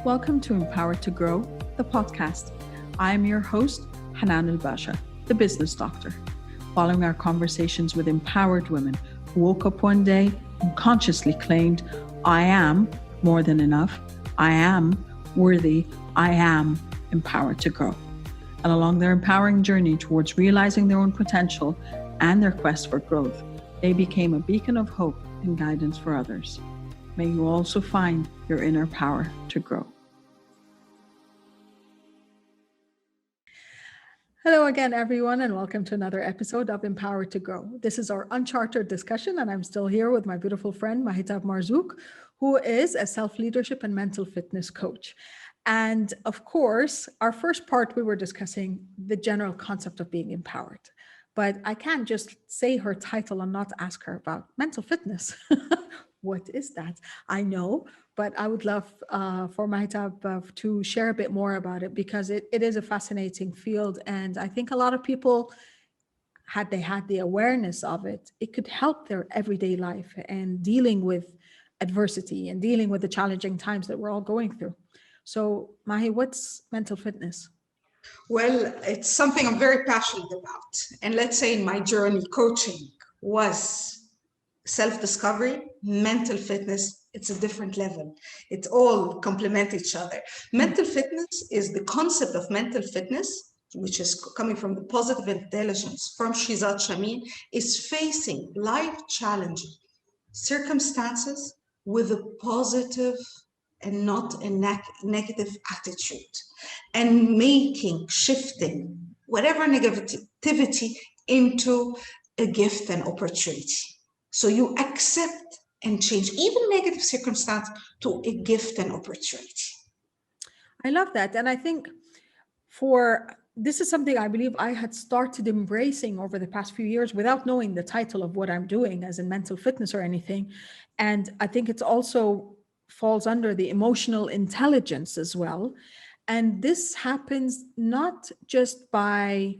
Welcome to Empowered to Grow, the podcast. I am your host, Hanan Basha, the business doctor. Following our conversations with empowered women who woke up one day and consciously claimed, I am more than enough, I am worthy, I am empowered to grow. And along their empowering journey towards realizing their own potential and their quest for growth, they became a beacon of hope and guidance for others. May you also find your inner power to grow. Hello again, everyone, and welcome to another episode of Empowered to Grow. This is our Unchartered discussion, and I'm still here with my beautiful friend, Mahitab Marzouk, who is a self-leadership and mental fitness coach. And of course, our first part, we were discussing the general concept of being empowered. But I can't just say her title and not ask her about mental fitness. What is that? I know, but I would love for Mahitab to share a bit more about it, because it is a fascinating field. And I think a lot of people, had they had the awareness of it, it could help their everyday life and dealing with adversity and dealing with the challenging times that we're all going through. So Mahi, what's mental fitness? Well, it's something I'm very passionate about. And let's say in my journey, coaching was self-discovery, mental fitness, it's a different level. It all complement each other. Mental fitness is the concept of mental fitness, which is coming from the positive intelligence from Shizat Shamin, is facing life-challenging circumstances with a positive and not a negative attitude, and shifting whatever negativity into a gift and opportunity. So you accept and change even negative circumstance to a gift and opportunity. I love that. And I think this is something I believe I had started embracing over the past few years without knowing the title of what I'm doing as in mental fitness or anything. And I think it's also falls under the emotional intelligence as well. And this happens not just by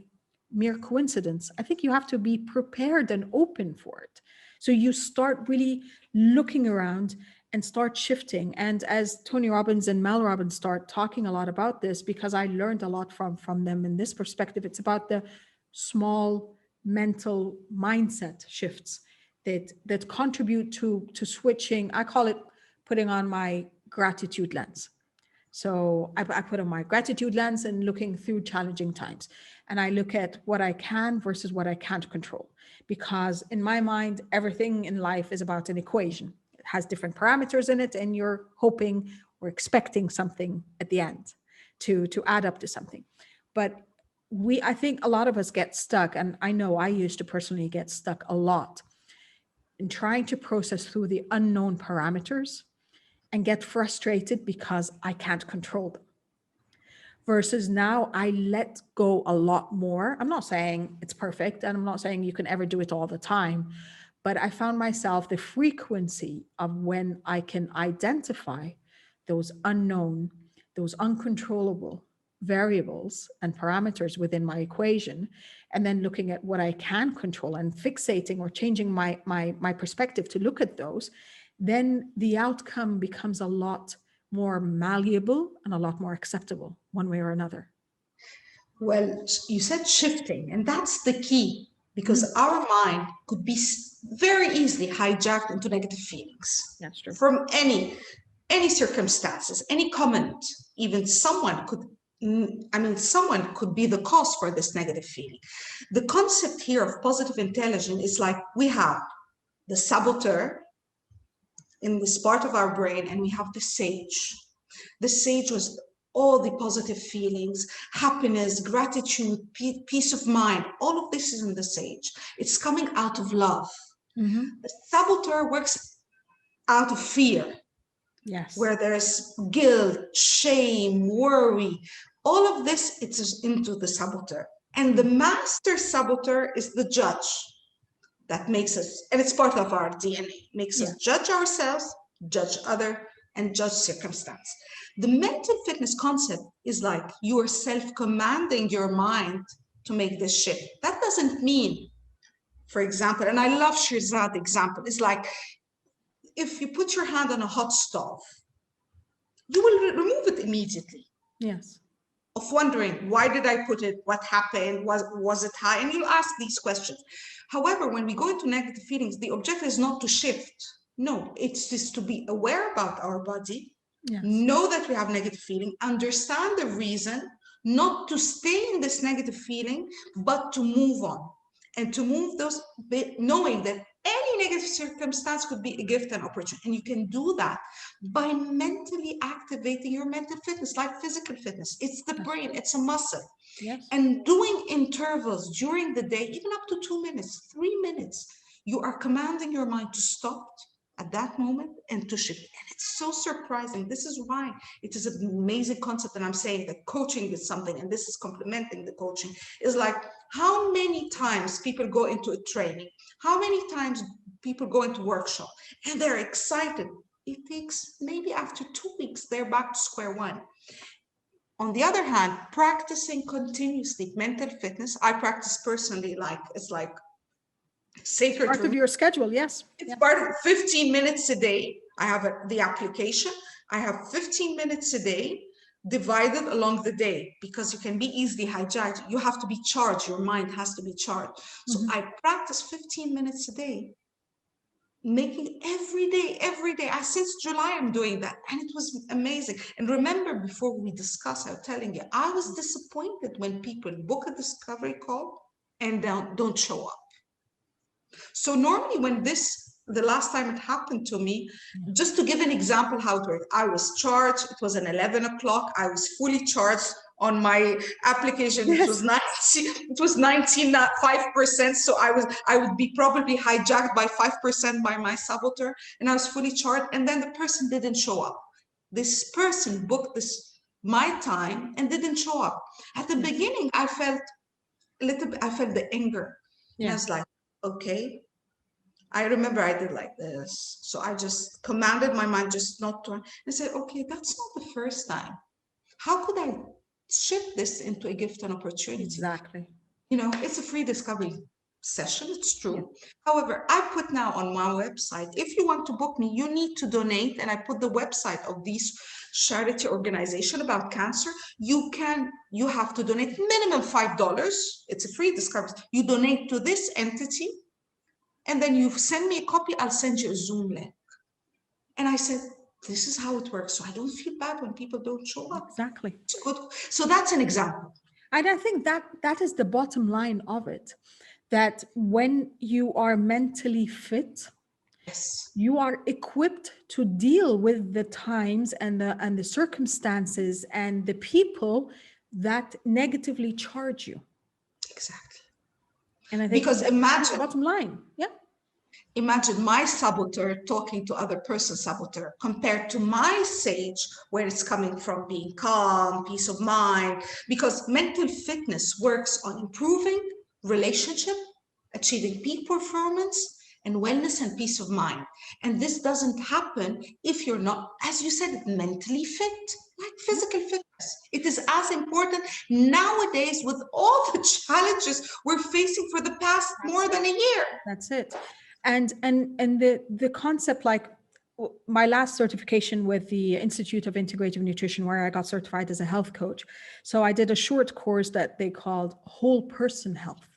mere coincidence. I think you have to be prepared and open for it. So you start really looking around and start shifting. And as Tony Robbins and Mel Robbins start talking a lot about this, because I learned a lot from them in this perspective, it's about the small mental mindset shifts that contribute to switching. I call it putting on my gratitude lens. So I put on my gratitude lens and looking through challenging times. And I look at what I can versus what I can't control. Because in my mind, everything in life is about an equation. It has different parameters in it, and you're hoping or expecting something at the end to add up to something. But I think a lot of us get stuck, and I know I used to personally get stuck a lot in trying to process through the unknown parameters and get frustrated because I can't control them. Versus now I let go a lot more. I'm not saying it's perfect, and I'm not saying you can ever do it all the time, but I found myself the frequency of when I can identify those unknown, those uncontrollable variables and parameters within my equation, and then looking at what I can control and fixating or changing my perspective to look at those, then the outcome becomes a lot more malleable and a lot more acceptable one way or another. Well, you said shifting, and that's the key, because our mind could be very easily hijacked into negative feelings. That's true. From any circumstances, any comment, even someone could be the cause for this negative feeling. The concept here of positive intelligence is like we have the saboteur in this part of our brain, and we have the sage. The sage was all the positive feelings, happiness, gratitude, peace of mind. All of this is in the sage. It's coming out of love. Mm-hmm. The saboteur works out of fear. Yes. Where there's guilt, shame, worry. All of this, it's into the saboteur. And the master saboteur is the judge. That makes us, and it's part of our DNA, makes us judge ourselves, judge other, and judge circumstance. The mental fitness concept is like you are self-commanding your mind to make this shift. That doesn't mean, for example, and I love Shirzad's example, it's like if you put your hand on a hot stove you will remove it immediately. Yes. Of wondering, why did I put it? What happened? Was it high? And you'll ask these questions. However, when we go into negative feelings, the objective is not to shift. No, it's just to be aware about our body, Yes. know that we have negative feeling, understand the reason, not to stay in this negative feeling, but to move on. And to move those, knowing that any negative circumstance could be a gift and opportunity. And you can do that by mentally activating your mental fitness, like physical fitness. It's the brain, it's a muscle. Yes. And doing intervals during the day, even up to 2 minutes, 3 minutes, you are commanding your mind to stop at that moment and to shift. And it's so surprising. This is why it is an amazing concept. And I'm saying that coaching is something, and this is complementing the coaching, is like how many times people go into a training, how many times people go into workshop and they're excited. It takes maybe after 2 weeks, they're back to square one. On the other hand, practicing continuously mental fitness, I practice personally, like it's like sacred Part of your schedule, yes. it's part of 15 minutes a day. I have the application. I have 15 minutes a day divided along the day, because you can be easily hijacked. You have to be charged. Your mind has to be charged. So I practice 15 minutes a day, making every day. Since July, I'm doing that. And it was amazing. And remember, before we discuss, I was telling you, I was disappointed when people book a discovery call and don't show up. So normally when the last time it happened to me, just to give an example how it worked, I was charged, it was an 11 o'clock, I was fully charged on my application. Yes. It was 5%. So I would be probably hijacked by 5% by my saboteur, and I was fully charged. And then the person didn't show up. This person booked my time and didn't show up. At the beginning, I felt the anger. Yeah. And I was like, okay. I remember I did like this. So I just commanded my mind just not to, and said, okay, that's not the first time. How could I shift this into a gift and opportunity? Exactly. You know, it's a free discovery session, it's true. Yeah. However, I put now on my website, if you want to book me, you need to donate. And I put the website of these charity organization about cancer. You have to donate minimum $5. It's a free discovery. You donate to this entity, and then you send me a copy, I'll send you a Zoom link. And I said, this is how it works. So I don't feel bad when people don't show up. Exactly. It's good. So that's an example. And I think that is the bottom line of it, that when you are mentally fit, yes, you are equipped to deal with the times and the circumstances and the people that negatively charge you. Exactly. And I think because imagine, bottom line, yeah. Imagine my saboteur talking to other person's saboteur compared to my sage, where it's coming from being calm, peace of mind, because mental fitness works on improving relationship, achieving peak performance, and wellness and peace of mind. And this doesn't happen if you're not, as you said, mentally fit, like physical fitness. It is as important nowadays with all the challenges we're facing for the past more than a year. That's it. And the concept, like my last certification with the Institute of Integrative Nutrition, where I got certified as a health coach. So I did a short course that they called Whole Person Health.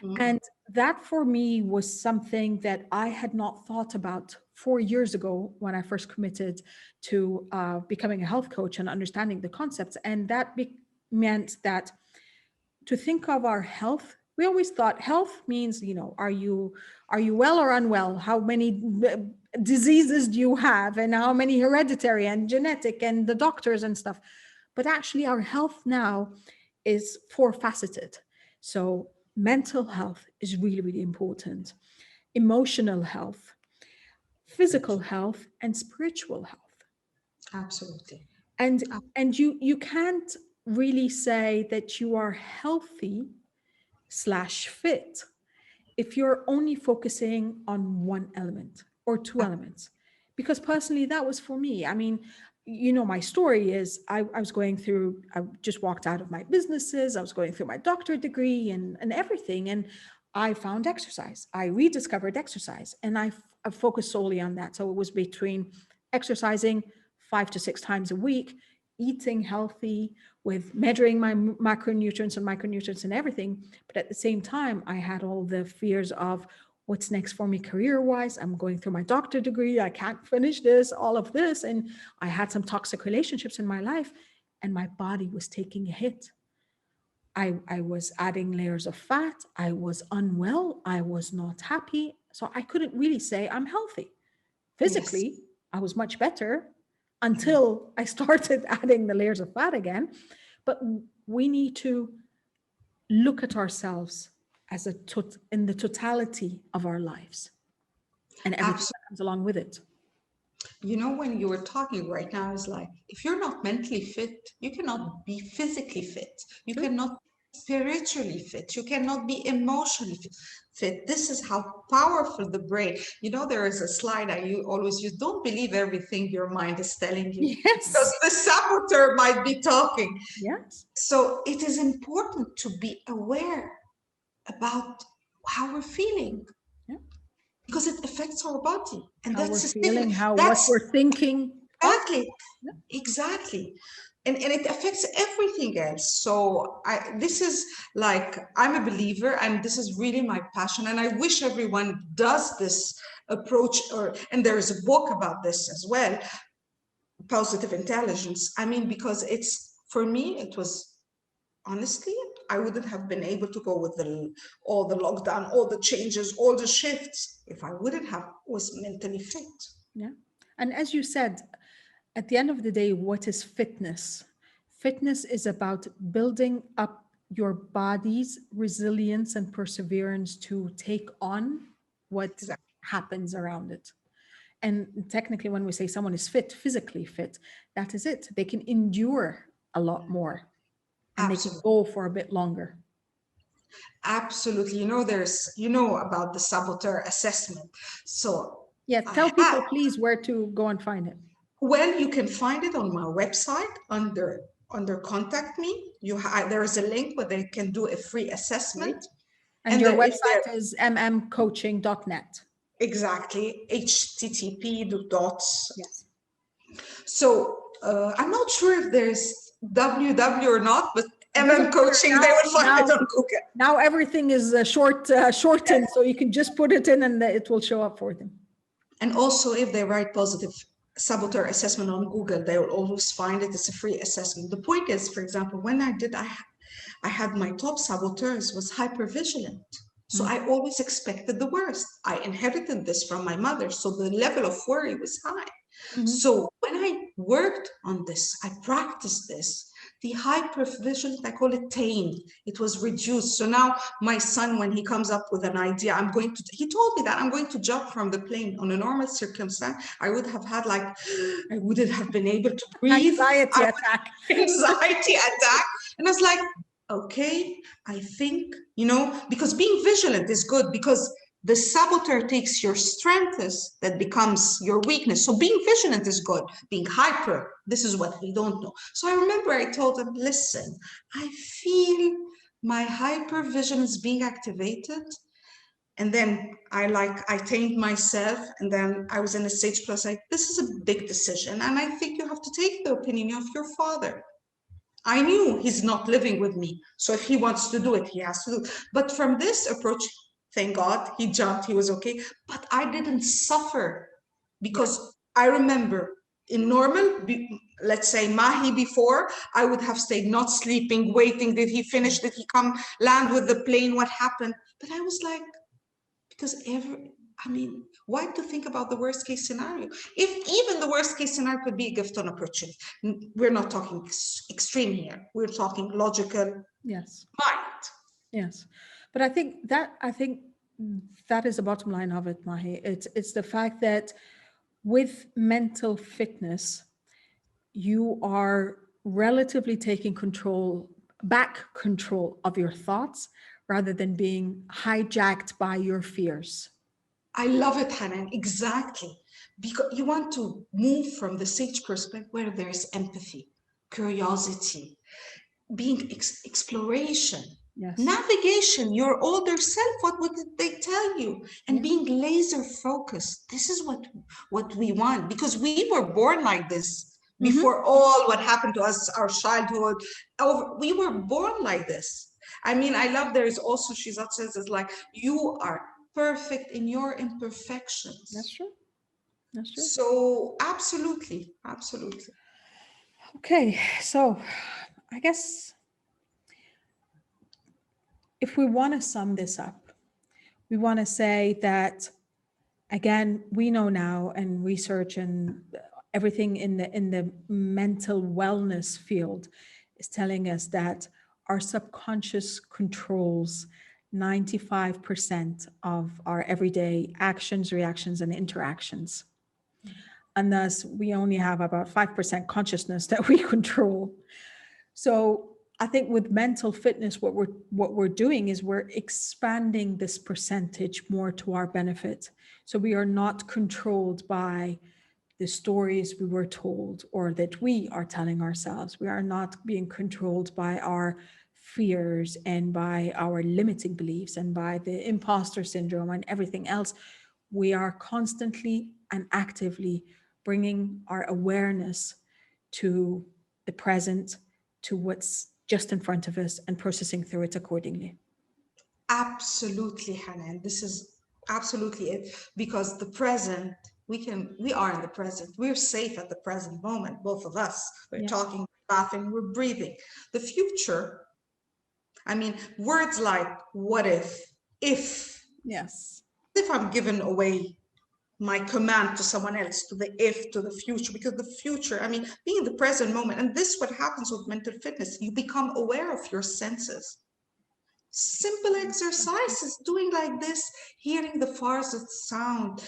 Mm-hmm. And that for me was something that I had not thought about 4 years ago when I first committed to becoming a health coach and understanding the concepts. And that meant that to think of our health, we always thought health means, are you well or unwell? How many diseases do you have, and how many hereditary and genetic and the doctors and stuff? But actually our health now is four-faceted. So mental health is really, really important. Emotional health, physical health, and spiritual health. Absolutely. And you can't really say that you are healthy / fit if you're only focusing on one element or two elements. Because personally, that was for me. I mean, my story is I just walked out of my businesses. I was going through my doctorate degree and everything. And I found exercise. I rediscovered exercise, and I focused solely on that. So it was between exercising, 5 to 6 times a week, eating healthy, with measuring my macronutrients and everything. But at the same time, I had all the fears of what's next for me career-wise. I'm going through my doctorate degree. I can't finish this, all of this. And I had some toxic relationships in my life, and my body was taking a hit. I was adding layers of fat. I was unwell. I was not happy. So I couldn't really say I'm healthy. Physically, Yes. I was much better until I started adding the layers of fat again. But we need to look at ourselves as in the totality of our lives and everything that comes along with it. You know, when you were talking right now, it's like, if you're not mentally fit, you cannot be physically fit. You True. cannot be spiritually fit. You cannot be emotionally fit. This is how powerful the brain. You know, there is a slide I always use. Don't believe everything your mind is telling you. Yes. Because the saboteur might be talking. Yes. So it is important to be aware about how we're feeling. Yeah. Because it affects our body. And How that's we're feeling, what that's we're thinking. exactly. Yeah. Exactly. And it affects everything else. So this is like, I'm a believer, and this is really my passion. And I wish everyone does this approach, and there is a book about this as well, Positive Intelligence. I mean, because for me, it was, honestly, I wouldn't have been able to go with all the lockdown, all the changes, all the shifts, if I wouldn't have was mentally fit. Yeah. And as you said, at the end of the day, what is fitness? Fitness is about building up your body's resilience and perseverance to take on what Exactly. happens around it. And technically, when we say someone is fit, physically fit, that is it. They can endure a lot more, and they can Absolutely. go for a bit longer. Absolutely. You know about the saboteur assessment. So Yeah, tell people, please, where to go and find it. well, you can find it on my website under contact me. There is a link where they can do a free assessment. Great. And your there website is mmcoaching.net. Exactly, HTTP dots. Yes. So I'm not sure if there's www or not, but It doesn't Coaching, matter. they will find Now- it on Google. Now everything is shortened, so you can just put it in and it will show up for them. And also, if they write positive saboteur assessment on Google, they will always find it. It's a free assessment. The point is, for example, when I had my top saboteurs was hypervigilant. So I always expected the worst. I inherited this from my mother. So the level of worry was high. So when I worked on this, I practiced this. The hypervigilant, I call it tamed. It was reduced. So now my son, when he comes up with an idea, he told me that I'm going to jump from the plane. On a normal circumstance, I would have had I wouldn't have been able to breathe. Anxiety attack. Anxiety attack. And I was like, okay, I think, because being vigilant is good, because the saboteur takes your strengths that becomes your weakness. So being vigilant is good. Being hyper, this is what we don't know. So I remember I told him, listen, I feel my hypervigilance being activated. And then I tamed myself, and then I was in a stage plus this is a big decision. And I think you have to take the opinion of your father. I knew he's not living with me. So if he wants to do it, he has to do it. But from this approach, thank God, he jumped, he was okay. But I didn't suffer, because I remember in normal, let's say Mahi before, I would have stayed not sleeping, waiting. Did he finish? Did he come land with the plane? What happened? But I was like, because why to think about the worst case scenario? If even the worst case scenario could be a gift on opportunity. We're not talking extreme here. We're talking logical. Yes. Mind. Yes. But I think that is the bottom line of it, Mahi. It's the fact that with mental fitness, you are relatively taking back control of your thoughts rather than being hijacked by your fears. I love it, Hanan. Exactly. Because you want to move from the sage perspective where there is empathy, curiosity, being exploration, yes, navigation, your older self, what would they tell you? And being laser focused. This is what we want, because we were born like this. before all what happened to us, our childhood. We were born like this. I mean, I love there is also, Shizat says, it's like, you are perfect in your imperfections. That's true. That's true. So absolutely, absolutely. Okay, so I guess if we want to sum this up, we want to say that, again, we know now, and research and everything in the mental wellness field is telling us that our subconscious controls 95% of our everyday actions, reactions, and interactions. And thus, we only have about 5% consciousness that we control. So I think with mental fitness, what we're doing is we're expanding this percentage more to our benefit. So we are not controlled by the stories we were told or that we are telling ourselves. We are not being controlled by our fears and by our limiting beliefs and by the imposter syndrome and everything else. We are constantly and actively bringing our awareness to the present, to what's just in front of us, and processing through it accordingly. Absolutely, Hanan. This is absolutely it. Because the present, we are in the present. We're safe at the present moment, both of us. We're talking, laughing, we're breathing. The future, I mean, words like what if. Yes. If I'm giving away my command to someone else, to the if, to the future, because the future, I mean, being in the present moment, and this is what happens with mental fitness. You become aware of your senses. Simple exercises, doing like this, hearing the farthest sound,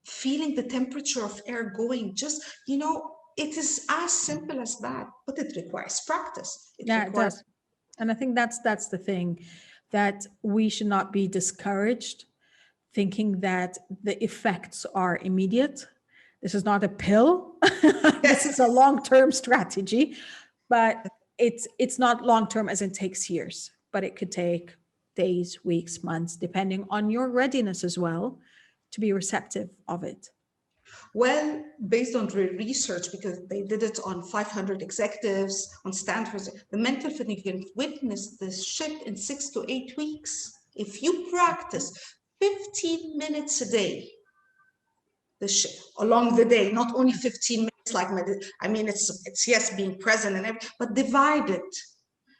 feeling the temperature of air going, just, it is as simple as that, but it requires practice. It does. And I think that's the thing, that we should not be discouraged thinking that the effects are immediate. This is not a pill. This is a long-term strategy, but it's not long-term as it takes years, but it could take days, weeks, months, depending on your readiness as well to be receptive of it. Well, based on research, because they did it on 500 executives on Stanford, the mental fitness, you can witness this shift in 6 to 8 weeks. If you practice 15 minutes a day, the shift along the day, not only 15 minutes like I mean, it's yes, being present and everything, but divide it.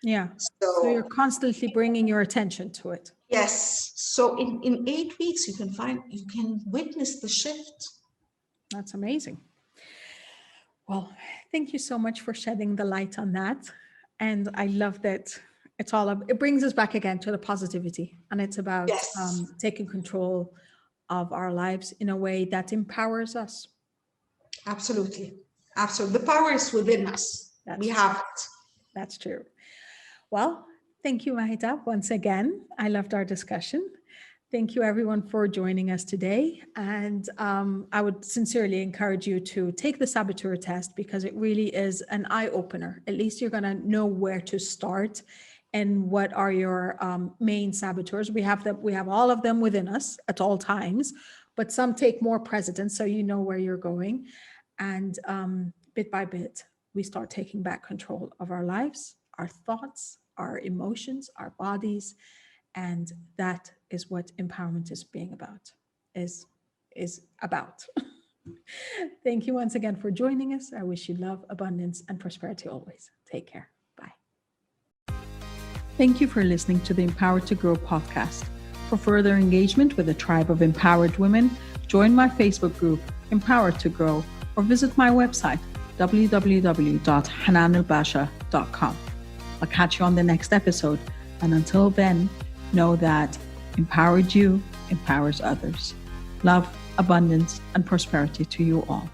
Yeah. So you're constantly bringing your attention to it. Yes. So in 8 weeks, you can witness the shift. That's amazing. Well, thank you so much for shedding the light on that. And I love that it brings us back again to the positivity. And it's about taking control of our lives in a way that empowers us. Absolutely. Absolutely. The power is within us. We have it. That's true. Well, thank you, Mahitab, once again. I loved our discussion. Thank you, everyone, for joining us today. And I would sincerely encourage you to take the saboteur test, because it really is an eye-opener. At least you're going to know where to start and what are your main saboteurs. We have all of them within us at all times, but some take more precedence, so you know where you're going. And bit by bit, we start taking back control of our lives, our thoughts, our emotions, our bodies. And that is what empowerment is about. Thank you once again for joining us. I wish you love, abundance, and prosperity always. Take care. Bye. Thank you for listening to the Empowered to Grow podcast. For further engagement with a tribe of empowered women, join my Facebook group, Empowered to Grow, or visit my website, www.hananalbasha.com. I'll catch you on the next episode. And until then, know that empowered you empowers others. Love, abundance, and prosperity to you all.